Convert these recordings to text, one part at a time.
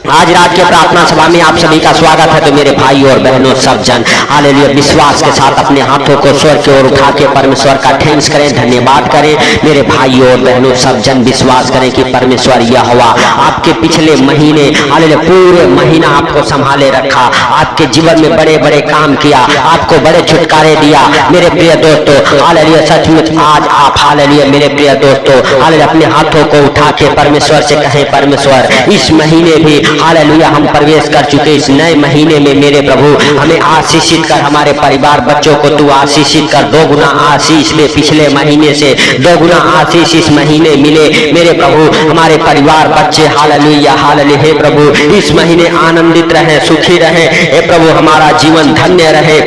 आज रात के प्रार्थना सभा में आप सभी का स्वागत है। तो मेरे भाई और बहनों सब जन हालेलुया विश्वास के साथ अपने हाथों को स्वर्ग की ओर उठा के परमेश्वर का थैंक्स करें, धन्यवाद करें। मेरे भाई और बहनों सब जन विश्वास करें कि परमेश्वर यहोवा आपके पिछले महीने हालेलुया पूरे महीना आपको संभाले रखा, आपके जीवन में बड़े बड़े काम किया, आपको बड़े छुटकारे दिया। मेरे प्रिय दोस्तों हालेलुया सचमुच आज आप हालेलुया मेरे प्रिय दोस्तों हालेलुया अपने हाथों को उठा के परमेश्वर से कहें, परमेश्वर इस महीने भी हालेलुया हम प्रवेश कर चुके इस नए महीने में मेरे प्रभु हमें आशीषित कर, हमारे परिवार बच्चों को तू आशीषित कर। दो गुना आशीष में पिछले महीने से दो गुना आशीष इस महीने मिले मेरे प्रभु हमारे परिवार बच्चे हालेलुया हालेलुया। हे प्रभु इस महीने आनंदित रहे, सुखी रहे हे प्रभु, हमारा जीवन धन्य रहे,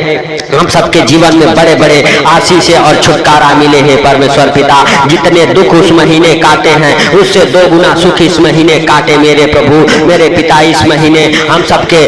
हम सबके जीवन में बड़े बड़े आशीष और छुटकारा मिले हैं परमेश्वर पिता। जितने दुख उस महीने काटे हैं उससे दो गुना सुख इस महीने काटे मेरे प्रभु मेरे पिता। इस महीने हम सबके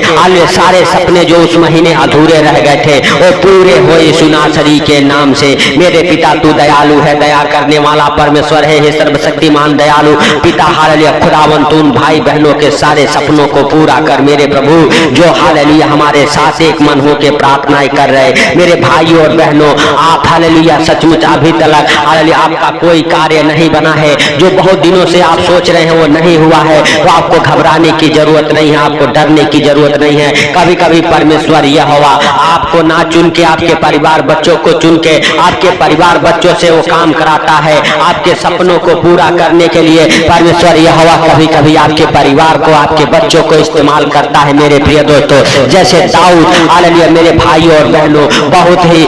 सारे सपने जो उस महीने अधूरे रह गए थे वो पूरे हुए सुनासरी के नाम से मेरे पिता। तू दयालु है, दया करने वाला परमेश्वर है, हे सर्वशक्तिमान दयालु पिता हालेलुया। खुदावन तू भाई बहनों के सारे सपनों को पूरा कर मेरे प्रभु, जो हालेलुया हमारे साथ एक मन हो के प्रार्थनाएं कर रहे मेरे भाई और बहनों। आप हालेलुया सचमुच अभी तक हालेलुया आपका कोई कार्य नहीं बना है, जो बहुत दिनों से आप सोच रहे हैं वो नहीं हुआ है, तो आपको घबराने की जरूरत नहीं है, आपको डरने की जरूरत नहीं है। कभी कभी परमेश्वर यहोवा आपको ना चुन के आपके परिवार बच्चों को चुन के आपके परिवार बच्चों से वो काम कराता है। आपके सपनों को पूरा करने के लिए परमेश्वर यहोवा कभी कभी आपके परिवार को आपके बच्चों को इस्तेमाल करता है मेरे प्रिय दोस्तों। जैसे दाऊद हालेलुया मेरे भाई और बहनों बहुत ही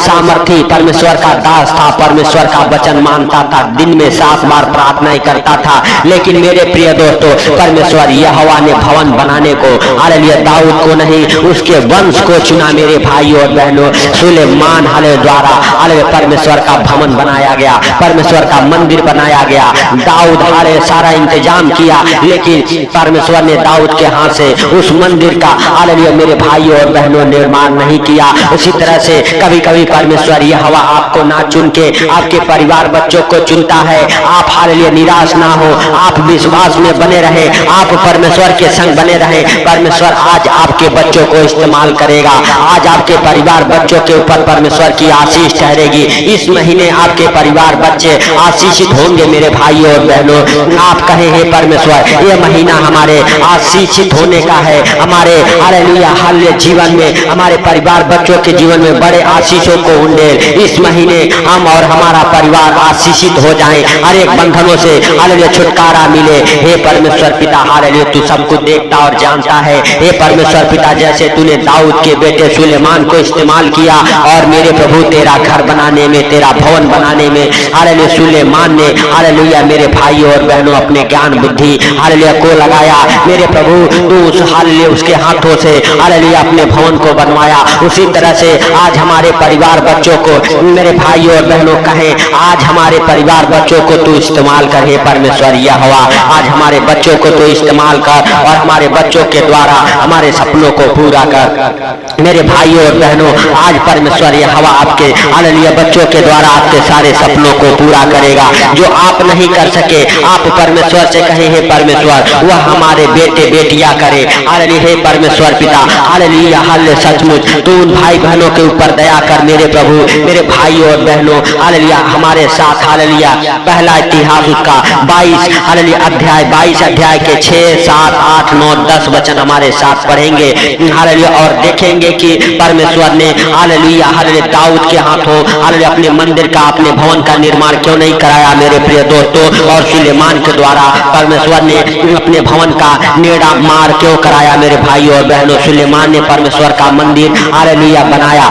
सामर्थी परमेश्वर का दास था, परमेश्वर का वचन मानता था, दिन में 7 बार प्रार्थनाएं करता था। लेकिन मेरे प्रिय दोस्तों परमेश्वर यहोवा ने भवन बनाने को हालेलुया दाऊद को नहीं उसके वंश को चुना मेरे भाई और बहनों। सुलेमान हालेलुया द्वारा हालेलुया परमेश्वर का भवन बनाया गया, परमेश्वर का मंदिर बनाया गया। दाऊद हालेलुया सारा इंतजाम किया, लेकिन परमेश्वर ने दाऊद के हाथ से उस मंदिर का हालेलुया मेरे भाई और बहनों निर्माण नहीं किया। उसी तरह से कभी कभी परमेश्वर यहोवा आपको ना चुन के आपके परिवार बच्चों को चुनता है। आप हालेलुया निराश ना हो, आप विश्वास में बने रहे, आप परमेश्वर के संग बने रहे। परमेश्वर आज आपके बच्चों को इस्तेमाल करेगा, आज आपके परिवार बच्चों के ऊपर परमेश्वर की आशीष ठहरेगी। इस महीने आपके परिवार बच्चे आशीषित होंगे मेरे भाई और बहनों। आप कहे हे परमेश्वर ये महीना हमारे आशीषित होने का है, हमारे हालेलुया हालेलुया जीवन में हमारे परिवार बच्चों के जीवन में बड़े आशीषों को उंडेल। इस महीने हम और हमारा परिवार आशीषित हो जाएं, हर एक बंधनों से हालेलुया छुटकारा मिले। हे परमेश्वर पिता हालेलुया तू सब कुछ देखता और जानता है। हे परमेश्वर पिता जैसे तूने दाऊद के बेटे सुलेमान को इस्तेमाल किया और मेरे प्रभु तेरा घर बनाने में, तेरा भवन बनाने में हालेलुया सुलेमान ने हालेलुया मेरे भाई और बहनों अपने ज्ञान बुद्धि हालेलुया को लगाया मेरे प्रभु। तू उस हालेलुया उसके हाथों से हालेलुया अपने भवन को बनवाया। उसी तरह से आज हमारे परिवार बच्चों को मेरे भाई और बहनों कहें आज हमारे परिवार बच्चों को तू इस्तेमाल कर। हे परमेश्वर यहोवा आज हमारे बच्चों को तू इस्तेमाल कर और हमारे बच्चों के द्वारा हमारे सपनों को पूरा कर मेरे भाई और बहनों। आज परमेश्वर यहोवा आपके हालेलुया बच्चों के द्वारा आपके सारे सपनों को पूरा करेगा जो आप नहीं कर सके। आप परमेश्वर से कहें हे परमेश्वर वह हमारे बेटे बेटियां करे हालेलुया। हे परमेश्वर पिता हालेलुया हालेलुया सचमुच तू उन भाई बहनों के ऊपर दया कर मेरे प्रभु मेरे भाई और बहनों हालेलुया हमारे साथ हालेलुया पहला इतिहास उसका 22 हालेलुया अध्याय 22 अध्याय के 6, 7, 8, 9, 10 वचन हमारे साथ पढ़ेंगे हालेलुया और देखेंगे कि परमेश्वर ने हालेलुया हालेलुया दाऊद के हाथों हालेलुया अपने मंदिर का अपने भवन का निर्माण क्यों नहीं कराया मेरे प्रिय दोस्तों। और सुलेमान के द्वारा परमेश्वर ने अपने भवन का नेड़ा मार क्यों कराया मेरे भाई और बहनों। सुलेमान ने परमेश्वर का मंदिर हालेलुया बनाया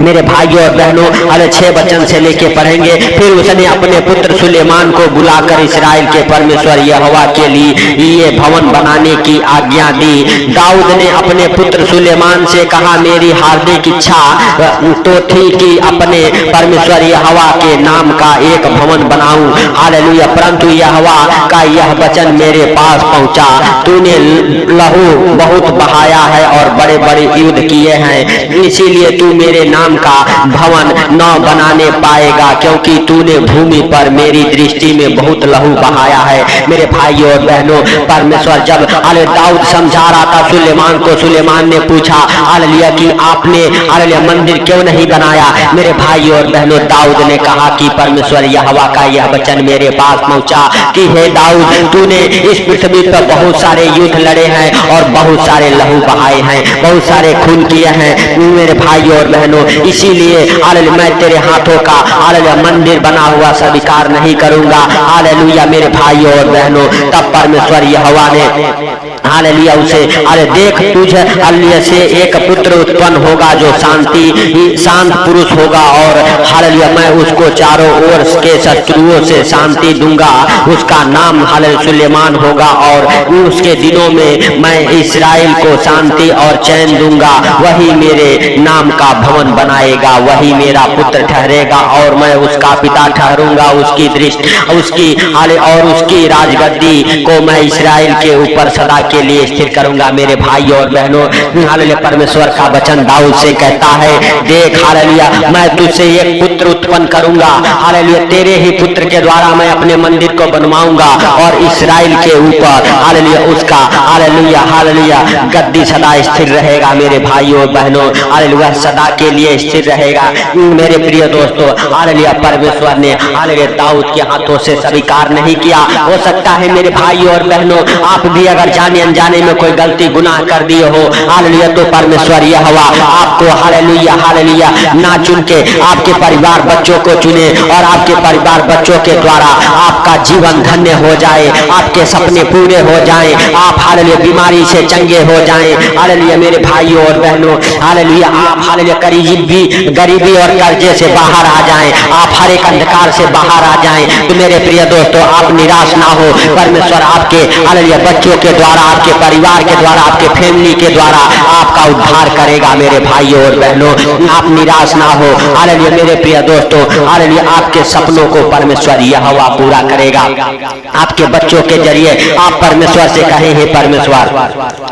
मेरे भाइयों और बहनों। अरे 6 वचन से लेके पढ़ेंगे। फिर उसने अपने पुत्र सुलेमान को बुलाकर इस्राएल के परमेश्वर यहोवा के लिए ये भवन बनाने की आज्ञा दी। दाऊद ने अपने पुत्र सुलेमान से कहा मेरी हार्दिक इच्छा तो थी कि अपने परमेश्वर यहोवा के नाम का एक भवन बनाऊं हालेलुया, परंतु यहोवा का यह वचन मेरे पास पहुंचा तूने लहू बहुत बहाया है और बड़े बड़े युद्ध किए हैं, इसीलिए तू मेरे नाम नाम का भवन न बनाने पाएगा, क्योंकि तूने भूमि पर मेरी दृष्टि में बहुत लहू बहाया है। मेरे भाइयों और बहनों, परमेश्वर जब दाऊद समझा रहा था सुलेमान को, सुलेमान ने पूछा हालेलुया कि आपने हालेलुया मंदिर क्यों नहीं बनाया। मेरे भाइयों और बहनों, दाऊद ने कहा कि परमेश्वर यहोवा का यह वचन मेरे पास पहुंचा कि हे दाऊद, तूने इस पृथ्वी पर बहुत सारे युद्ध लड़े हैं और बहुत सारे लहू बहाए हैं, बहुत सारे खून किए हैं। मेरे भाइयों और बहनों, इसीलिए हालेलुया मैं तेरे हाथों का हालेलुया मंदिर बना हुआ स्वीकार नहीं करूंगा। हालेलुया मेरे भाइयों और बहनों, तब परमेश्वर यहोवा ने हालेलुया उसे देख तुझे हालेलुया से एक पुत्र उत्पन्न होगा जो शांत पुरुष होगा, और हालेलुया मैं उसको चारों ओर के शत्रुओं से शांति दूंगा। उसका नाम हालेलुया सुलेमान होगा, और उसके दिनों में मैं इस्राएल को शांति और चैन दूंगा। वही मेरे नाम का भवन बनाएगा, वही मेरा पुत्र ठहरेगा, और मैं उसका पिता ठहरूंगा। उसकी दृष्टि और उसकी राजगद्दी को मैं इस्राएल के ऊपर सदा के लिए स्थिर करूंगा। मेरे भाइयों और बहनों, हालेलुया परमेश्वर का वचन दाऊद से कहता है, देख हालेलुया मैं तुझसे एक पुत्र उत्पन्न करूंगा। हालेलुया तेरे ही पुत्र के द्वारा मैं अपने मंदिर को बनवाऊंगा, और इस्राएल के ऊपर हालेलुया उसका हालेलुया गद्दी सदा स्थिर रहेगा। मेरे भाइयों और बहनों, हालेलुया सदा के लिए स्थिर रहेगा। मेरे प्रिय दोस्तों, हालेलुया परमेश्वर ने हालेलुया दाऊद के हाथों से स्वीकार नहीं किया। हो सकता है मेरे भाइयों और बहनों, आप भी अगर जाने अनजाने में कोई गलती गुनाह कर दिए हो, हालेलुया तो परमेश्वर यहोवा आपको हालेलुया ना चुन के आपके परिवार बच्चों को चुने, और आपके परिवार बच्चों के द्वारा आपका जीवन धन्य हो जाए, आपके सपने पूरे हो जाएं, आप हालेलुया बीमारी से चंगे हो जाएं। हालेलुया मेरे भाइयों और बहनों, हालेलुया आप हालेलुया गरीबी और कर्जे से बाहर आ जाएं, आप हर एक अंधकार से बाहर आ जाएं। तो मेरे प्रिय दोस्तों, आप निराश ना हो, परमेश्वर आपके हालेलुया बच्चों के द्वारा, आपके परिवार के द्वारा, आपके फैमिली के द्वारा आपका उद्धार करेगा। मेरे भाइयों और बहनों, आप निराश ना हो। हालेलुया मेरे प्रिय दोस्तों, हालेलुया आपके सपनों को परमेश्वर यहोवा पूरा करेगा। आपके बच्चों के जरिए आप परमेश्वर से कहें, हे परमेश्वर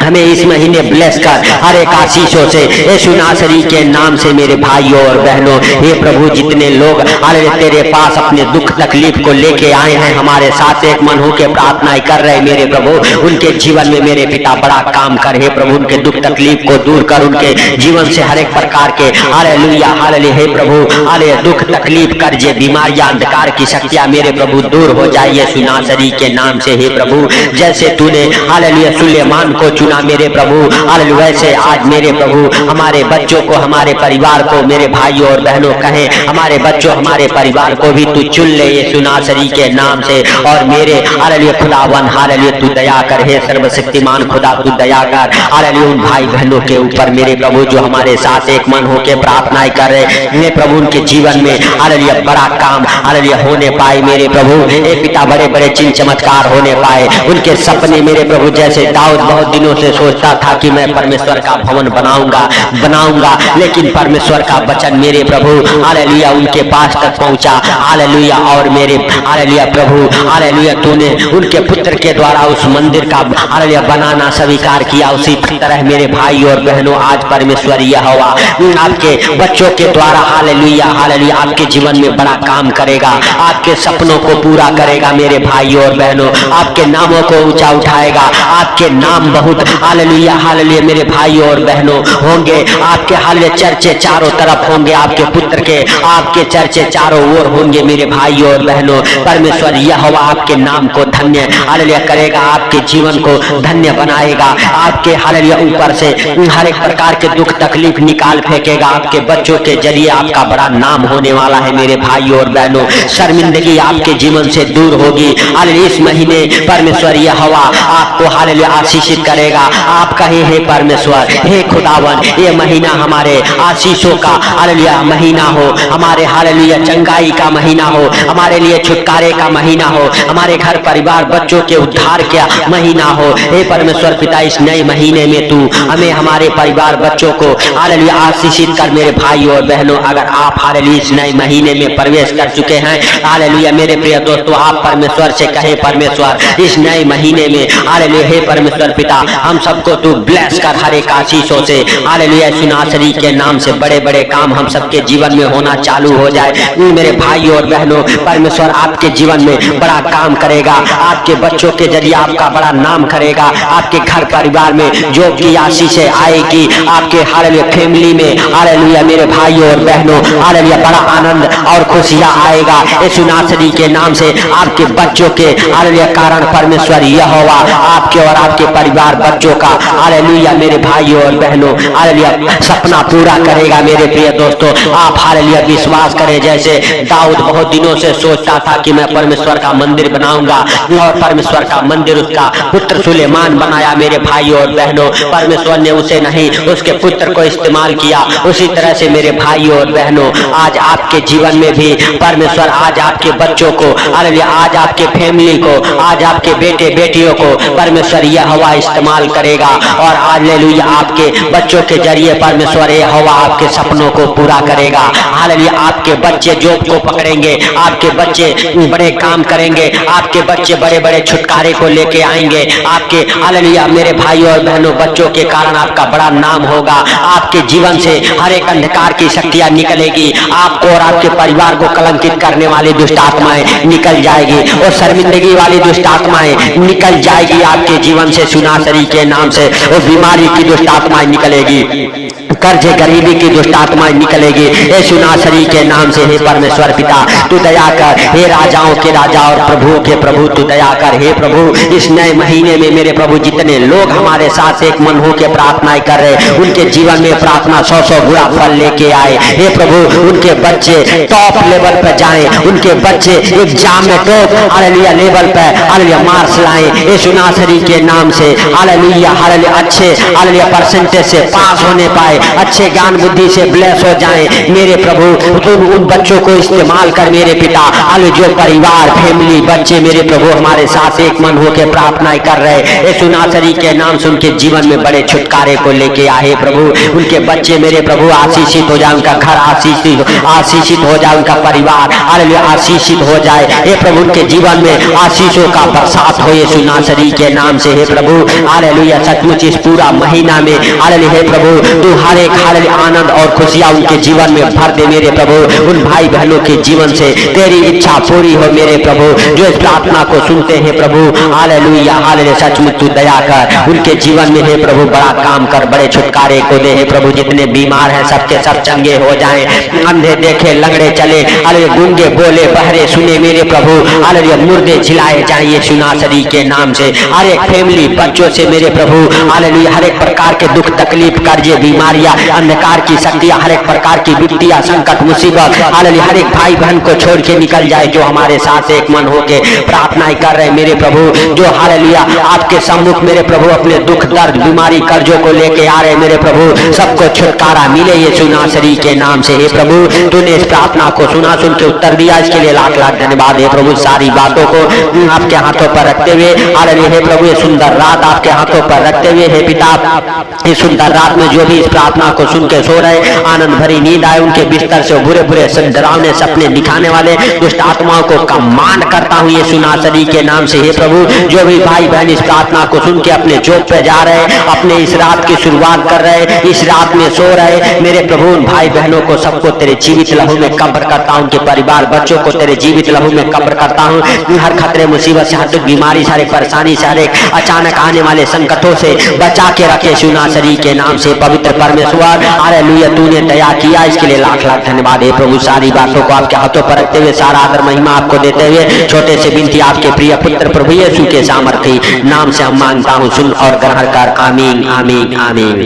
हमें इस महीने ब्लेस कर हर एक आशीषों से, यीशु नासरी के नाम से। मेरे भाइयों और बहनों, हे प्रभु जितने लोग हालेलुया तेरे पास अपने दुख तकलीफ को लेके आए हैं, हमारे साथ एक मन होकर प्रार्थनाएं कर रहे हैं, मेरे प्रभु उनके जीवन में मेरे पिता बड़ा काम कर। हे प्रभु उनके दुख तकलीफ को दूर कर, उनके जीवन से हर एक प्रकार के हालेलुया हे प्रभु हालेलुया दुख तकलीफ कर्जे बीमारियां अंधकार की शक्तियां मेरे प्रभु दूर हो जाए यीशु नासरी के नाम से। हे प्रभु जैसे तूने हालेलुया सुलेमान को चुना मेरे प्रभु, हालेलुया वैसे आज मेरे प्रभु हमारे बच्चों को, हमारे परिवार को, मेरे भाइयों और बहनों कहें हमारे बच्चों हमारे परिवार को भी तू चुन ले यीशु नासरी के नाम से। और मेरे हालेलुया खुदावन हालेलुया तू दया कर, हे सर्वशक्तिमान खुदा तू दया कर हालेलुया उन भाई बहनों के ऊपर मेरे प्रभु जो हमारे साथ एक मन होकर प्रार्थनाएं कर रहे, मेरे प्रभु उनके जीवन में हालेलुया बड़ा काम हालेलुया होने पाए मेरे प्रभु। हे पिता बड़े बड़े चिन्ह चमत्कार होने पाए, उनके सपने मेरे प्रभु जैसे दाऊद बहुत दिनों से सोचता था कि मैं परमेश्वर का भवन बनाऊंगा, लेकिन परमेश्वर का वचन मेरे प्रभु हालेलुया उनके पास तक पहुंचा हालेलुया। और मेरे हालेलुया प्रभु हालेलुया तूने उनके पुत्र के द्वारा उस मंदिर का हालेलुया बनाना स्वीकार किया। उसी तरह मेरे भाई और बहनों आज परमेश्वर यहोवा आपके बच्चों के द्वारा हालेलुया आपके जीवन में बड़ा काम करेगा, आपके सपनों को पूरा करेगा मेरे भाई और बहनों, आपके नामों को ऊंचा उठाएगा। आपके नाम बहुत हालेलुया मेरे भाई और बहनों होंगे, आपके हालेलुया चर्चे चारों तरफ होंगे, आपके पुत्र के आपके चर्चे चारों ओर होंगे मेरे भाई और बहनों। परमेश्वर यहोवा आपके नाम को धन्य हालेलुया करेगा, आपके जीवन को धन्य बनाएगा, आपके हालेलुया ऊपर से हर एक प्रकार के दुख तकलीफ निकाल फेंकेगा। आपके बच्चों के जरिए आपका बड़ा नाम होने वाला है मेरे भाई और बहनों। शर्मिंदगी आपके जीवन से दूर होगी। हालेलुया इस महीने परमेश्वर यहोवा आपको हालेलुया आशीषित करेगा। आप कहे हे परमेश्वर हे खुदावन ये महीना हमारे आशीषों का हालेलुया महीना हो, हमारे हालेलुया चंगाई का महीना हो, हमारे लिए छुटकारे का महीना हो, हमारे घर परिवार बच्चों के उद्धार का महीना हो। हे परमेश्वर पिता इस नए महीने में तू हमें हमारे परिवार बच्चों को हालेलुया आशीषित कर मेरे भाई और बहनों। अगर आप हालेलुया इस नए महीने में प्रवेश कर चुके हैं हालेलुया मेरे प्रिय दोस्तों, आप परमेश्वर से कहे परमेश्वर इस नए महीने में हालेलुया हे परमेश्वर पिता हम सबको तू ब्लेस कर हर एक आशीषों से हालेलुया यीशु नासरी के नाम से बड़े बड़े काम हम सबके जीवन में होना चालू हो जाए। मेरे भाई और बहनों, परमेश्वर आपके जीवन में बड़ा काम करेगा, आपके बच्चों के जरिए आपका बड़ा नाम करेगा, आपके घर परिवार में जो भी आशीषें आएगी, आपके हालेलुया फैमिली में हालेलुया मेरे भाई और बहनों हालेलुया बड़ा आनंद और खुशियां आएगा। यीशु नासरी के नाम से आपके बच्चों के हालेलुया कारण परमेश्वर यहोवा आपके और आपके परिवार बच्चों का हालेलुया मेरे भाई और बहनों हालेलुया सपना पूरा करेगा। मेरे प्रिय दोस्तों, आप हालेलुया विश्वास करें, जैसे दाऊद बहुत दिनों से सोचता था कि मैं परमेश्वर का मंदिर बनाऊंगा और परमेश्वर का मंदिर उसका पुत्र सुलेमान बनाया। मेरे भाई और बहनों, परमेश्वर ने उसे नहीं, उसके पुत्र को इस्तेमाल किया। उसी तरह से मेरे भाई और बहनों, आज आपके जीवन में भी परमेश्वर आज आपके बच्चों को हालेलुया, आज आपके फैमिली को, आज आपके बेटे बेटियों को परमेश्वर यहोवा इस्तेमाल करेगा और हालेलुया आपके बच्चों के जरिए परमेश्वर यहोवा आपके सपनों को पूरा करेगा। हालेलुया आपके बच्चे जॉब को पकड़ेंगे, आपके बच्चे बड़े काम करेंगे, आपके बच्चे बड़े बड़े छुटकारे को लेके आएंगे। आपके हालेलुया मेरे भाई और बहनों बच्चों के कारण आपका बड़ा नाम होगा। आपके जीवन से हर एक अंधकार की शक्तियां निकलेगी, आपको और आपके परिवार को कलंकित करने वाली दुष्ट आत्माएं निकल जाएगी और शर्मिंदगी वाली दुष्ट आत्माएं निकल जाएगी आपके जीवन से। सुनासरी के नाम से वो बीमारी की दुष्ट आत्माएं निकलेगी, कर्जे गरीबी की दुष्ट आत्माएं निकलेगी। यीशु नासरी के नाम से हे परमेश्वर पिता तू दया कर, हे राजाओं के राजा और प्रभु के प्रभु तू दया कर। हे प्रभु इस नए महीने में मेरे प्रभु जितने लोग हमारे साथ एक मन हो के प्रार्थनाएं कर रहे, उनके जीवन में प्रार्थना 100 गुना फल लेके आए। हे प्रभु उनके बच्चे टॉप लेवल पर जाएं, उनके बच्चे एग्जाम में टॉप हालेलुया लेवल पर हालेलुया मार्क्स लाएं। यीशु नासरी के नाम से हालेलुया हालेलुया अच्छे हालेलुया परसेंटेज से पास होने पाए, अच्छे ज्ञान बुद्धि से ब्लेस हो जाएं। मेरे प्रभु तुम उन बच्चों को इस्तेमाल कर मेरे पिता, जो परिवार फैमिली बच्चे मेरे प्रभु हमारे साथ एक मन होकर प्रार्थनाएं कर रहे, यीशु नासरी के नाम से उनके जीवन में बड़े छुटकारे को लेके आए। प्रभु उनके बच्चे मेरे प्रभु आशीषित हो जाए, उनका घर आशीषित हो जाए, उनका परिवार हालेलुया आशीषित हो जाए। हे प्रभु उनके जीवन में आशीषों का बरसात हो यीशु नासरी के नाम से। हे प्रभु हालेलुया सचमुच इस पूरा महीना में हालेलुया हे प्रभु तू हर एक हालेलुया आनंद और खुशियां उनके जीवन में भर दे मेरे प्रभु। उन भाई बहनों के जीवन से तेरी इच्छा पूरी हो मेरे प्रभु, जो इस प्रार्थना को सुनते हैं प्रभु हालेलुया हालेलुया सचमुच तू दया कर, उनके जीवन में हे प्रभु बड़ा काम कर, बड़े छुटकारे को दे। हे प्रभु जितने बीमार हैं सबके सब चंगे हो जाएं, अंधे देखे लंगड़े चले हालेलुया, गूंगे बोले बहरे सुने मेरे प्रभु हालेलुया, मुर्दे झिलाए जाएं यीशु नासरी के नाम से। हर एक फैमिली बच्चों से मेरे प्रभु हालेलुया हर एक प्रकार के दुख तकलीफ कर्जे बीमारियां अंधकार की शक्तियां हर एक प्रकार की विपत्तियां संकट मुसीबत हालेलुया हर एक भाई बहन को छोड़ के निकल जाए जो हमारे साथ एक मन होके प्रार्थनाएं कर रहे मेरे प्रभु, जो हालेलुया आपके सम्मुख मेरे प्रभु अपने दुख दर्द बीमारी कर्जों को लेके आ रहे मेरे प्रभु, सबको छुटकारा मिले यीशु नासरी के नाम से। हे प्रभु तूने इस प्रार्थना को सुना, सुन के उत्तर दिया, इसके लिए लाख लाख धन्यवाद। हे प्रभु सारी बातों को आपके हाथों पर रखते हुए हालेलुया हे प्रभु ये सुंदर रात आपके हाथों पर रखते हुए हे पिता इस सुंदर रात में जो भी इस प्रार्थना को सुन के सो रहे आनंद भरी नींद आए, उनके बिस्तर से बुरे बुरे डरावने सपने दिखाने वाले दुष्ट आत्माओं को कमांड करता हूँ यीशु नासरी के नाम से। हे प्रभु जो भी भाई बहन इस प्रार्थना को सुन के अपने जॉब पे जा रहे, अपने इस रात की शुरुआत कर रहे, इस रात में सो रहे मेरे प्रभु उन भाई बहनों को सबको तेरे जीवित लहू में कब्र करता हूँ, उनके परिवार बच्चों को तेरे जीवित लहू में कब्र करता हूँ। हर खतरे मुसीबत से, हर दुख बीमारी, सारे परेशानी, सारे अचानक आने वाले संकटों से बचा के रखे यीशु नासरी के नाम से। पवित्र परमेश्वर हालेलुया तूने दया किया, इसके लिए लाख लाख धन्यवाद। हे प्रभु सारी बातों को आपके हाथों पर रखते हुए सारा आदर महिमा आपको देते हुए छोटे से विनती आपके प्रिय पुत्र प्रभु यीशु के सामर्थी नाम से हम मांगता हूँ, सुन और ग्रहण कर। आमीन आमीन आमीन।